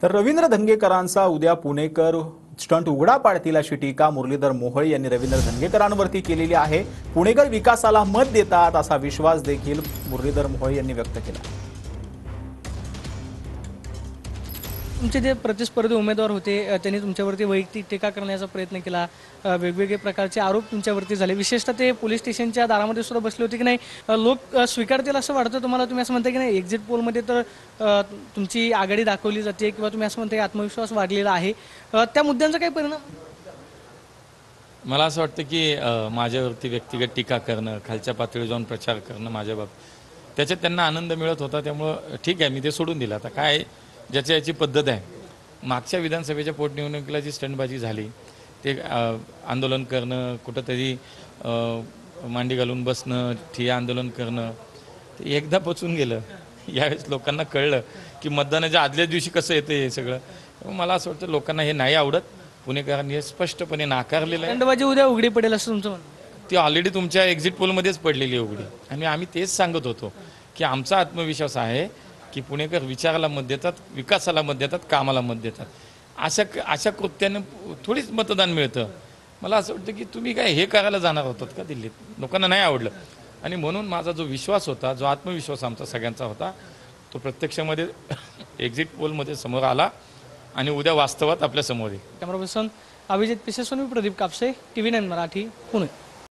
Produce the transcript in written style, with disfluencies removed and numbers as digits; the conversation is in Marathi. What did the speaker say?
तर रवींद्र धंगेकरांचा उद्या पुणेकर स्टंट उघडा पाडतील अशी टीका मुरलीधर मोहोळ यांनी रवींद्र धंगेकरांवरती केलेली आहे। पुणेकर विकासाला मत देतात असा विश्वास देखील मुरलीधर मोहोळ यांनी व्यक्त केला। तुमचे जे प्रतिस्पर्धी उमेदवार होते त्यांनी तुमच्यावरती वैयक्तिक टीका करण्याचा प्रयत्न केला, वेगवेगळे प्रकारचे आरोप तुमच्यावरती झाले, विशेषतः ते पोलीस स्टेशनच्या दारामध्ये सुद्धा बसले होते की नाही लोक स्वीकारतील असं वाटतं तुम्हाला? तुम्ही असं म्हणता की नाही एक्झिट पोलमध्ये तर तुमची आघाडी दाखवली जाते किंवा तुम्ही असं म्हणता की आत्मविश्वास वाढलेला आहे, त्या मुद्द्यांचा काही परिणाम? मला असं वाटतं की माझ्यावरती व्यक्तिगत टीका करणं, खालच्या पातळीवर जाऊन प्रचार करणं माझ्याबाबत त्याच्यात त्यांना आनंद मिळत होता, त्यामुळं ठीक आहे, मी ते सोडून दिलं। आता काय ज्याची याची पद्धत आहे। मागच्या विधानसभेच्या पोटनिवडणुकीला जी स्टंटबाजी झाली ते आंदोलन करणं, कुठंतरी मांडी घालून बसणं, ठिय्या आंदोलन करणं ते एकदा पचून गेलं। यावेळेस लोकांना कळलं की मतदानाच्या आदल्या दिवशी कसं येतं हे सगळं। मला असं वाटतं लोकांना हे नाही आवडत, पुणेकरांनी हे स्पष्टपणे नाकारलेलं आहे। स्टंटबाजी उद्या उघडी पडेल असं तुमचं म्हणणं? ती ऑलरेडी तुमच्या एक्झिट पोलमध्येच पडलेली आहे उघडी, आणि आम्ही तेच सांगत होतो की आमचा आत्मविश्वास आहे की पुणेकर विचाराला मत देतात, विकासाला मत देतात, कामाला मत देतात। अशा कृत्याने थोडीच मतदान मिळतं। मला असं वाटतं की तुम्ही काय हे करायला जाणार होतात का दिल्लीत? लोकांना नाही आवडलं, आणि म्हणून माझा जो विश्वास होता, जो आत्मविश्वास आमचा सगळ्यांचा होता, तो प्रत्यक्षामध्ये एक्झिट पोलमध्ये समोर आला आणि उद्या वास्तवात आपल्या समोर आहे। कॅमेरा पर्सन अभिजित पिसेसोनी, प्रदीप कापसे, TV9 मराठी, पुणे।